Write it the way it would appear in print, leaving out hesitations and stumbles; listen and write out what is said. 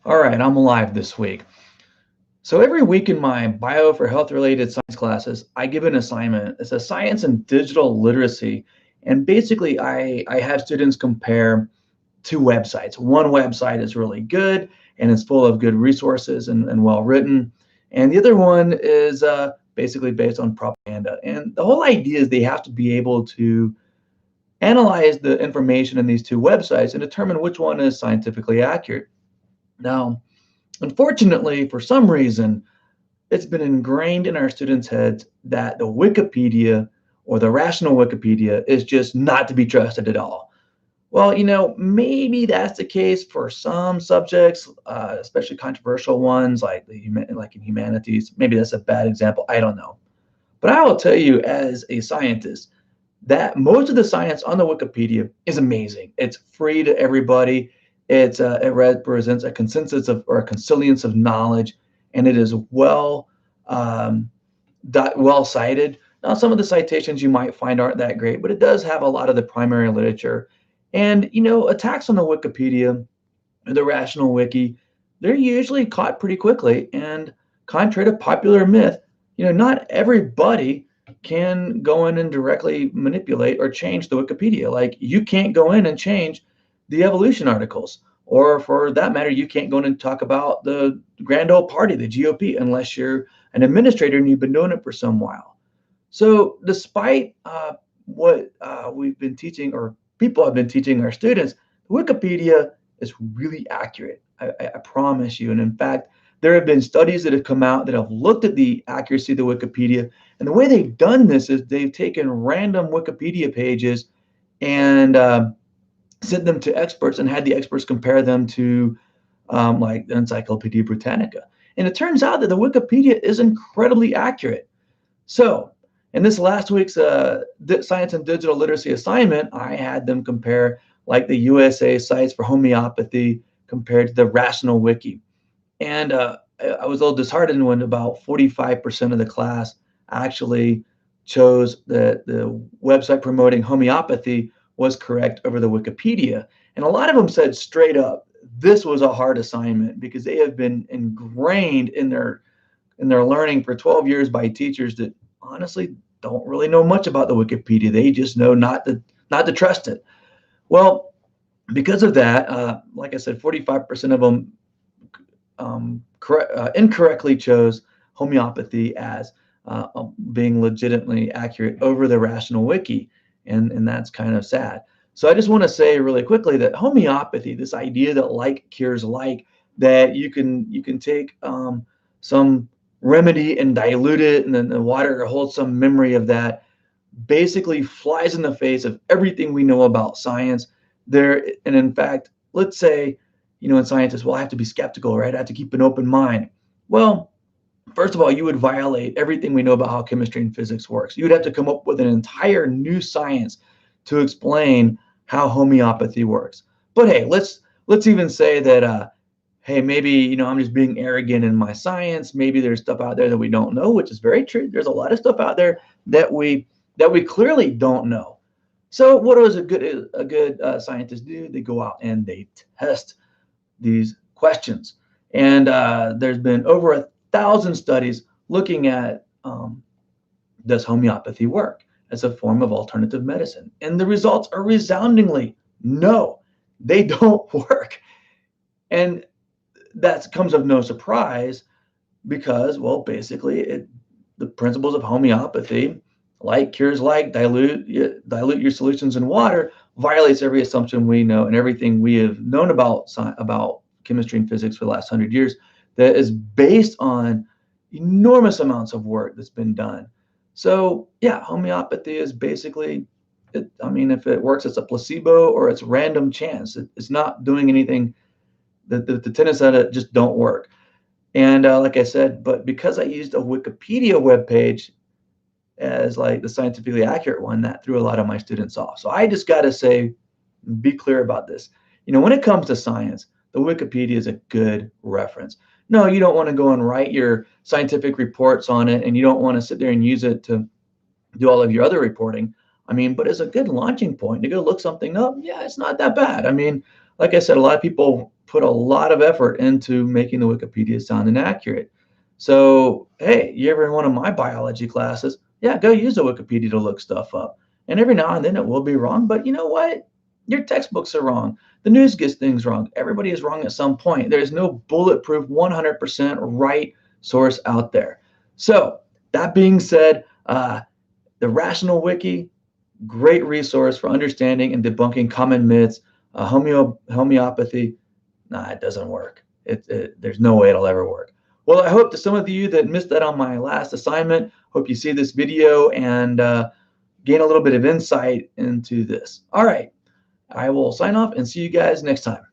All right, I'm alive this week. So every week in my bio for health related science classes, I give an assignment. It's a science and digital literacy. And basically, I have students compare two websites. One website is really good and it's full of good resources and well written. And the other one is basically based on propaganda. And the whole idea is they have to be able to analyze the information in these two websites and determine which one is scientifically accurate. Now, unfortunately, for some reason, it's been ingrained in our students' heads that the Wikipedia or the rational Wikipedia is just not to be trusted at all. Well, maybe that's the case for some subjects, especially controversial ones like in humanities. Maybe that's a bad example. I don't know. But I will tell you, as a scientist, that most of the science on the Wikipedia is amazing. It's free to everybody. It represents a consensus of or a consilience of knowledge, and it is um, well cited. Now, some of the citations you might find aren't that great, but it does have a lot of the primary literature. And attacks on the Wikipedia, the Rational Wiki, they're usually caught pretty quickly. And contrary to popular myth, not everybody can go in and directly manipulate or change the Wikipedia. Like you can't go in and change the evolution articles, or for that matter, you can't go in and talk about the grand old party, the GOP, unless you're an administrator and you've been doing it for some while. So, despite what we've been teaching, or people have been teaching our students, Wikipedia is really accurate. I promise you. And in fact, there have been studies that have come out that have looked at the accuracy of the Wikipedia. And the way they've done this is they've taken random Wikipedia pages and sent them to experts and had the experts compare them to like the Encyclopedia Britannica. And it turns out that the Wikipedia is incredibly accurate. So, in this last week's science and digital literacy assignment, I had them compare like the USA sites for homeopathy compared to the Rational Wiki. And I was a little disheartened when about 45% of the class actually chose the website promoting homeopathy was correct over the Wikipedia. And a lot of them said straight up, this was a hard assignment because they have been ingrained in their learning for 12 years by teachers that honestly don't really know much about the Wikipedia. They just know not to trust it. Well, because of that, like I said, 45% of them incorrectly chose homeopathy as being legitimately accurate over the Rational Wiki, and that's kind of sad. So I just want to say really quickly that homeopathy, this idea that like cures like, that you can take some remedy and dilute it, and then the water holds some memory of that, basically flies in the face of everything we know about science. And in fact, let's say, in scientists, well, I have to be skeptical, right? I have to keep an open mind. Well, first of all, you would violate everything we know about how chemistry and physics works. You would have to come up with an entire new science to explain how homeopathy works. But hey, let's even say that hey, maybe I'm just being arrogant in my science. Maybe there's stuff out there that we don't know, which is very true. There's a lot of stuff out there that we clearly don't know. So what does a good scientist do? They go out and they test these questions. And there's been over 1,000 studies looking at does homeopathy work as a form of alternative medicine? And the results are resoundingly no, they don't work. And that comes of no surprise because, well, basically, the principles of homeopathy, like cures like, dilute your solutions in water, violates every assumption we know and everything we have known about chemistry and physics for the last 100 years, that is based on enormous amounts of work that's been done. So yeah, homeopathy is basically, if it works, it's a placebo or it's random chance. It's not doing anything. The tenets of it just don't work. And like I said, but because I used a Wikipedia webpage as like the scientifically accurate one, that threw a lot of my students off. So I just got to say, be clear about this. When it comes to science, the Wikipedia is a good reference. No, you don't want to go and write your scientific reports on it, and you don't want to sit there and use it to do all of your other reporting. But it's a good launching point to go look something up. Yeah, it's not that bad. like I said, a lot of people put a lot of effort into making the Wikipedia sound and accurate. So, hey, you ever in one of my biology classes, yeah, go use the Wikipedia to look stuff up. And every now and then it will be wrong, but you know what? Your textbooks are wrong. The news gets things wrong. Everybody is wrong at some point. There's no bulletproof 100% right source out there. So, that being said, the Rational Wiki, great resource for understanding and debunking common myths. Homeopathy, nah, it doesn't work. There's no way it'll ever work. Well, I hope to some of you that missed that on my last assignment, hope you see this video and gain a little bit of insight into this. All right, I will sign off and see you guys next time.